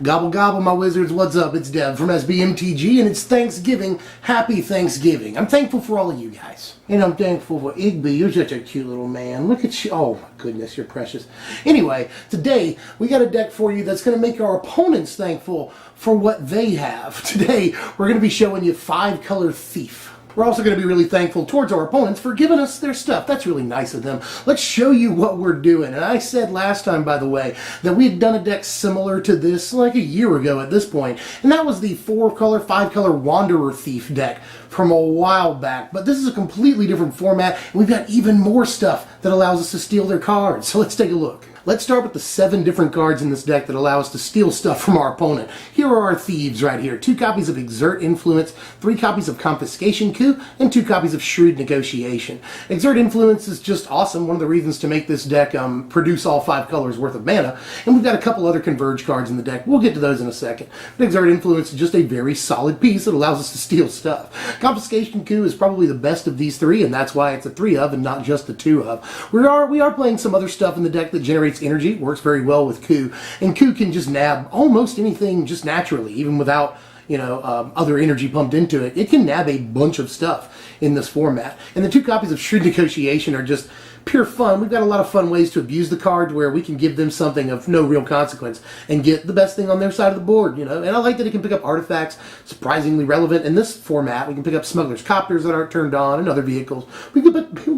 Gobble gobble, my wizards, what's up? It's Dev from SBMTG, and it's Thanksgiving. Happy Thanksgiving. I'm thankful for all of you guys. And I'm thankful for Igby. You're such a cute little man. Look at you. Oh my goodness, you're precious. Anyway, today we got a deck for you that's going to make our opponents thankful for what they have. Today, we're going to be showing you 5-color Thief. We're also going to be really thankful towards our opponents for giving us their stuff. That's really nice of them. Let's show you what we're doing. And I said last time, by the way, that we had done a deck similar to this like a year ago at this point. And that was the 4-color, 5-color Wanderer Thief deck from a while back. But this is a completely different format, and we've got even more stuff that allows us to steal their cards. So let's take a look. Let's start with the 7 different cards in this deck that allow us to steal stuff from our opponent. Here are our Thieves right here. 2 copies of Exert Influence, 3 copies of Confiscation Coup, and 2 copies of Shrewd Negotiation. Exert Influence is just awesome. One of the reasons to make this deck produce all 5 colors worth of mana. And we've got a couple other Converge cards in the deck. We'll get to those in a second. But Exert Influence is just a very solid piece that allows us to steal stuff. Confiscation Coup is probably the best of these 3, and that's why it's a 3 of and not just a 2 of. We are playing some other stuff in the deck that generates energy. Works very well with Coup, and Coup can just nab almost anything just naturally, even without other energy pumped into it. It can nab a bunch of stuff in this format. And the 2 copies of Shrewd Negotiation are just pure fun. We've got a lot of fun ways to abuse the card where we can give them something of no real consequence and get the best thing on their side of the board, And I like that it can pick up artifacts, surprisingly relevant. In this format, we can pick up Smuggler's Copters that aren't turned on and other vehicles. We can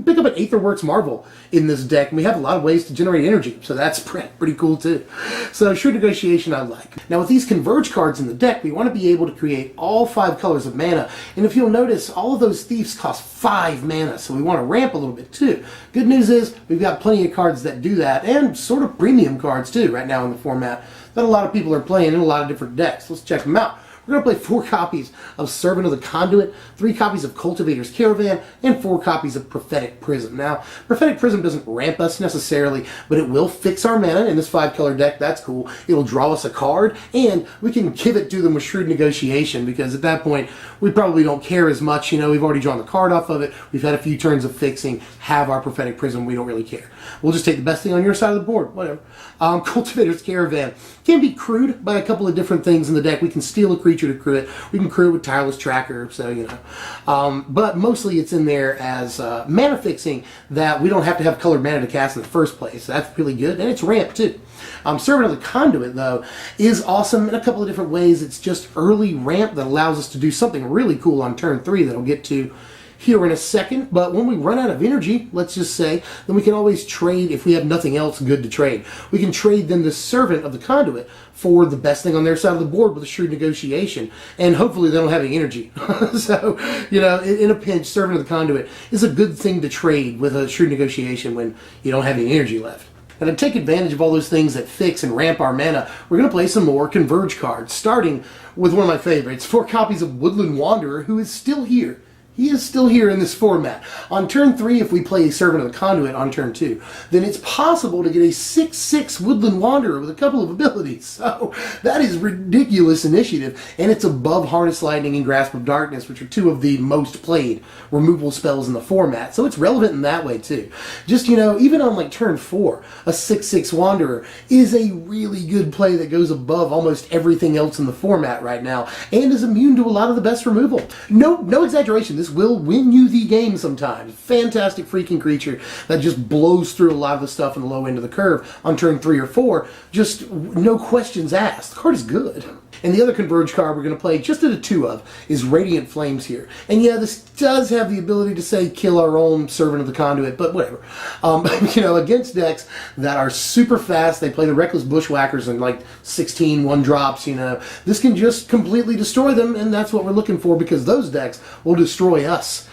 pick up an Aetherworks Marvel in this deck, and we have a lot of ways to generate energy, so that's pretty cool too. So Shrewd Negotiation I like. Now with these Converge cards in the deck, we want to be able to create all 5 colors of mana, and if you'll notice, all of those Thieves cost 5 mana, so we want to ramp a little bit too. Good news is we've got plenty of cards that do that, and sort of premium cards too right now in the format that a lot of people are playing in a lot of different decks. Let's check them out. We're going to play 4 copies of Servant of the Conduit, 3 copies of Cultivator's Caravan, and 4 copies of Prophetic Prism. Now, Prophetic Prism doesn't ramp us necessarily, but it will fix our mana in this 5-color deck. That's cool. It'll draw us a card, and we can give it to them with Shrewd Negotiation, because at that point, we probably don't care as much. We've already drawn the card off of it. We've had a few turns of fixing, have our Prophetic Prism. We don't really care. We'll just take the best thing on your side of the board. Whatever. Cultivator's Caravan can be crewed by a couple of different things in the deck. We can steal a creature to crew it. We can crew it with Tireless Tracker, so but mostly it's in there as mana fixing that we don't have to have colored mana to cast in the first place. That's really good, and it's ramp too. Servant of the Conduit, though, is awesome in a couple of different ways. It's just early ramp that allows us to do something really cool on turn 3 that I'll get to here in a second. But when we run out of energy, let's just say, then we can always trade if we have nothing else good to trade. We can trade then the Servant of the Conduit for the best thing on their side of the board with a Shrewd Negotiation, and hopefully they don't have any energy. So, in a pinch, Servant of the Conduit is a good thing to trade with a Shrewd Negotiation when you don't have any energy left. And to take advantage of all those things that fix and ramp our mana, we're going to play some more Converge cards, starting with one of my favorites, 4 copies of Woodland Wanderer, who is still here. He is still here in this format. On turn 3, if we play a Servant of the Conduit on turn 2, then it's possible to get a 6/6 Woodland Wanderer with a couple of abilities. So that is ridiculous initiative, and it's above Harness Lightning and Grasp of Darkness, which are 2 of the most played removal spells in the format. So it's relevant in that way too. Just, even on like turn 4, a 6/6 Wanderer is a really good play that goes above almost everything else in the format right now, and is immune to a lot of the best removal. No exaggeration. This will win you the game sometimes. Fantastic freaking creature that just blows through a lot of the stuff in the low end of the curve on turn 3 or 4. Just no questions asked. The card is good. And the other Converge card we're going to play just at a 2 of is Radiant Flames here. And yeah, this does have the ability to say kill our own Servant of the Conduit, but whatever. Against decks that are super fast, they play the Reckless Bushwhackers and like 16 1-drops, this can just completely destroy them, and that's what we're looking for, because those decks will destroy us.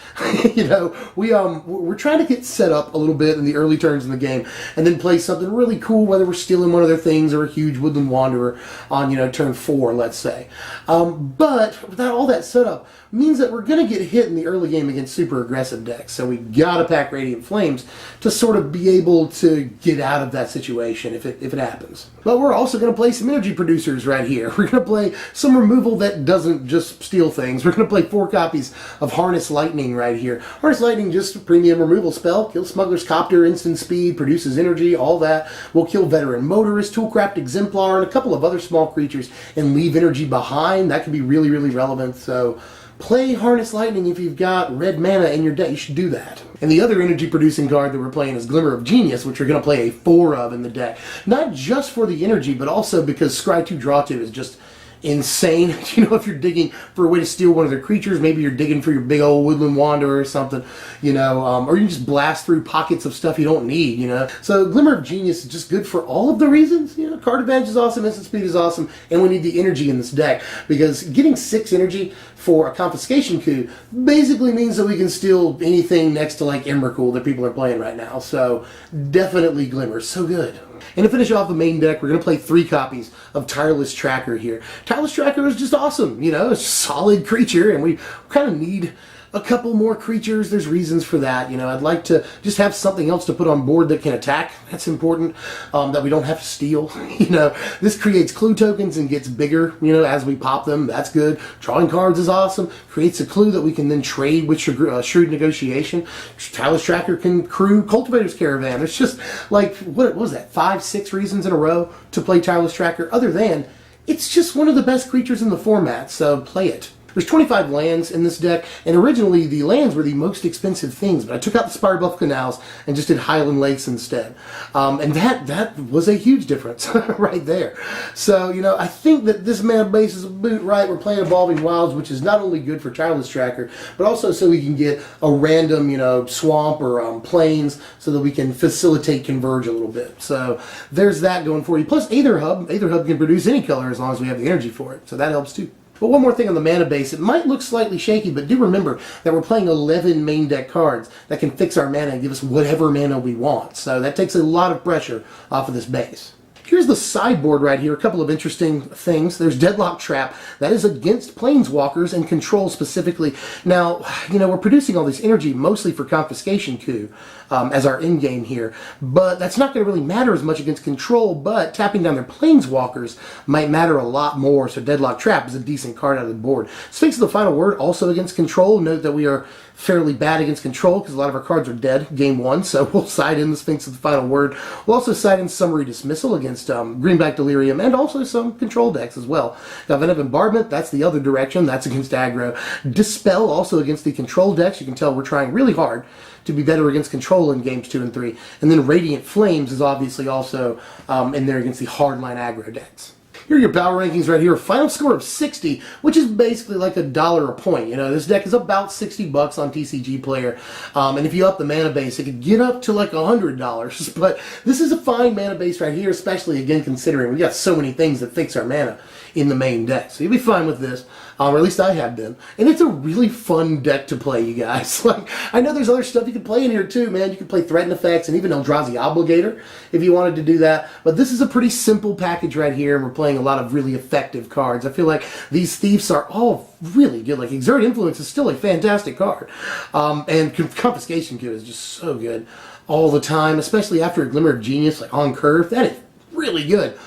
We're trying to get set up a little bit in the early turns in the game, and then play something really cool, whether we're stealing one of their things or a huge Woodland Wanderer on, turn 4, let's say. But without all that setup, means that we're going to get hit in the early game against super aggressive decks. So we got to pack Radiant Flames to sort of be able to get out of that situation if it happens. But we're also going to play some energy producers right here. We're going to play some removal that doesn't just steal things. We're going to play 4 copies of Harness Lightning right here. Harness Lightning, just a premium removal spell. Kills Smuggler's Copter, instant speed, produces energy, all that. We'll kill Veteran Motorist, Toolcraft Exemplar, and a couple of other small creatures and leave energy behind. That can be really, really relevant. So play Harness Lightning if you've got red mana in your deck. You should do that. And the other energy producing card that we're playing is Glimmer of Genius, which we're going to play a 4 of in the deck. Not just for the energy, but also because Scry 2 Draw 2 is just insane. You know, if you're digging for a way to steal one of their creatures, maybe you're digging for your big old Woodland Wanderer or something, you know, or you just blast through pockets of stuff you don't need, you know. So Glimmer of Genius is just good for all of the reasons. You know, card advantage is awesome, instant speed is awesome, and we need the energy in this deck, because getting 6 energy for a confiscation coup basically means that we can steal anything next to like Emrakul that people are playing right now. So definitely Glimmer, so good. And to finish off the main deck, we're going to play 3 copies of Tireless Tracker here. Tireless Tracker is just awesome, you know, it's a solid creature, and we kind of need a couple more creatures. There's reasons for that. You know, I'd like to just have something else to put on board that can attack. That's important, that we don't have to steal. You know, this creates clue tokens and gets bigger, you know, as we pop them. That's good. Drawing cards is awesome. Creates a clue that we can then trade with Shrewd Negotiation. Tireless Tracker can crew Cultivator's Caravan. There's just like, what was that, 5, 6 reasons in a row to play Tireless Tracker, other than it's just one of the best creatures in the format, so play it. There's 25 lands in this deck, and originally the lands were the most expensive things, but I took out the Spire Bluff Canals and just did Highland Lakes instead. And that was a huge difference right there. So, you know, I think that this mana base is a boot right. We're playing Evolving Wilds, which is not only good for Tireless Tracker, but also so we can get a random, you know, swamp or plains so that we can facilitate Converge a little bit. So there's that going for you. Plus Aether Hub. Aether Hub can produce any color as long as we have the energy for it, so that helps too. But one more thing on the mana base, it might look slightly shaky, but do remember that we're playing 11 main deck cards that can fix our mana and give us whatever mana we want. So that takes a lot of pressure off of this base. Here's the sideboard right here, a couple of interesting things. There's Deadlock Trap. That is against Planeswalkers and Control specifically. Now, you know, we're producing all this energy mostly for Confiscation Coup as our end game here, but that's not going to really matter as much against Control, but tapping down their Planeswalkers might matter a lot more, so Deadlock Trap is a decent card out of the board. Sphinx of the Final Word, also against Control. Note that we are fairly bad against Control because a lot of our cards are dead game 1, so we'll side in the Sphinx of the Final Word. We'll also side in Summary Dismissal against Greenback Delirium, and also some Control decks as well. Now, Venom Bombardment, that's the other direction, that's against aggro. Dispel, also against the Control decks. You can tell we're trying really hard to be better against Control in games 2 and 3. And then Radiant Flames is obviously also in there against the hardline aggro decks. Here are your power rankings right here. Final score of 60, which is basically like $1 a point. You know, this deck is about 60 bucks on TCG Player. And if you up the mana base, it could get up to like $100. But this is a fine mana base right here, especially, again, considering we got so many things that fix our mana in the main deck. So you'll be fine with this, or at least I have been. And it's a really fun deck to play, you guys. Like, I know there's other stuff you can play in here too, man. You can play Threaten Effects and even Eldrazi Obligator if you wanted to do that. But this is a pretty simple package right here, and we're playing a lot of really effective cards. I feel like these Thieves are all really good. Like, Exert Influence is still a fantastic card. And Confiscation Coup is just so good all the time, especially after a Glimmer of Genius, like on curve. That is really good.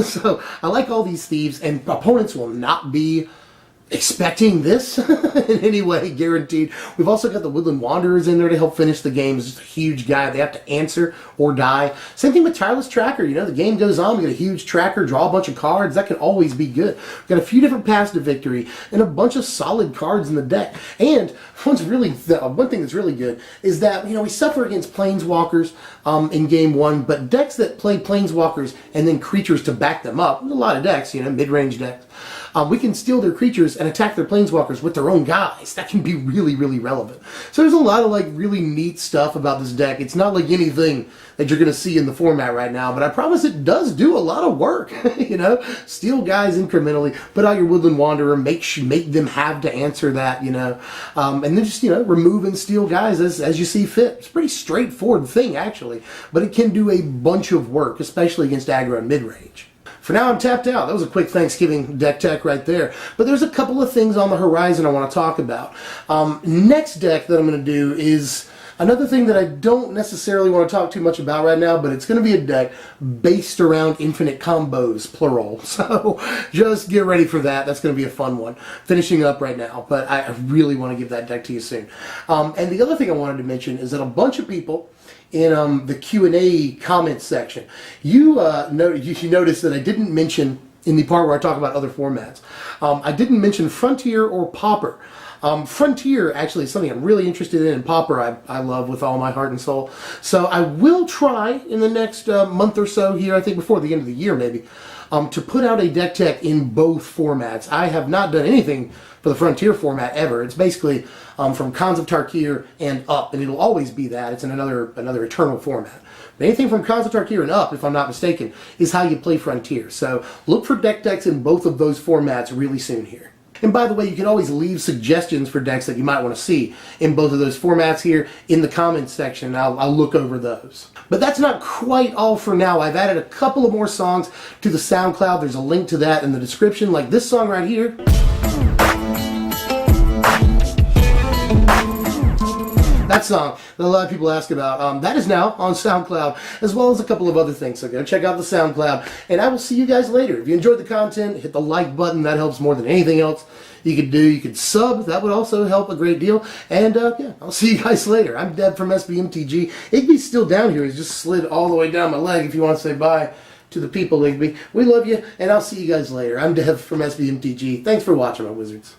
So I like all these Thieves, and opponents will not be expecting this in any way, guaranteed. We've also got the Woodland Wanderers in there to help finish the game. It's just a huge guy. They have to answer or die. Same thing with Tireless Tracker. You know, the game goes on. We get a huge tracker, draw a bunch of cards. That can always be good. We've got a few different paths to victory and a bunch of solid cards in the deck. And one thing that's really good is that, you know, we suffer against Planeswalkers in game 1, but decks that play Planeswalkers and then creatures to back them up, a lot of decks, you know, mid-range decks, we can steal their creatures and attack their Planeswalkers with their own guys. That can be really, really relevant. So there's a lot of like really neat stuff about this deck. It's not like anything that you're going to see in the format right now, but I promise it does do a lot of work. You know, steal guys incrementally, put out your Woodland Wanderer, make them have to answer that, you know, and then just, you know, remove and steal guys as you see fit. It's a pretty straightforward thing, actually, but it can do a bunch of work, especially against aggro and mid-range. For now, I'm tapped out. That was a quick Thanksgiving deck tech right there. But there's a couple of things on the horizon I want to talk about. Next deck that I'm going to do is another thing that I don't necessarily want to talk too much about right now, but it's going to be a deck based around infinite combos, plural. So just get ready for that. That's going to be a fun one. Finishing up right now, but I really want to give that deck to you soon. And the other thing I wanted to mention is that a bunch of people in the Q&A comments section, you noticed that I didn't mention in the part where I talk about other formats. I didn't mention Frontier or Pauper. Frontier actually is something I'm really interested in, and Pauper I love with all my heart and soul. So I will try in the next month or so here, I think before the end of the year maybe, to put out a deck tech in both formats. I have not done anything for the Frontier format ever. It's basically from Khans of Tarkir and up, and it'll always be that. It's in another eternal format. But anything from Khans of Tarkir and up, if I'm not mistaken, is how you play Frontier. So look for deck techs in both of those formats really soon here. And by the way, you can always leave suggestions for decks that you might want to see in both of those formats here in the comments section. I'll look over those. But that's not quite all for now. I've added a couple of more songs to the SoundCloud. There's a link to that in the description, like this song right here. That song that a lot of people ask about, that is now on SoundCloud, as well as a couple of other things. So go check out the SoundCloud, and I will see you guys later. If you enjoyed the content, hit the like button. That helps more than anything else you could do. You could sub. That would also help a great deal. And yeah, I'll see you guys later. I'm Deb from SBMTG. Igby's still down here. He's just slid all the way down my leg if you want to say bye to the people, Igby. We love you, and I'll see you guys later. I'm Deb from SBMTG. Thanks for watching, my wizards.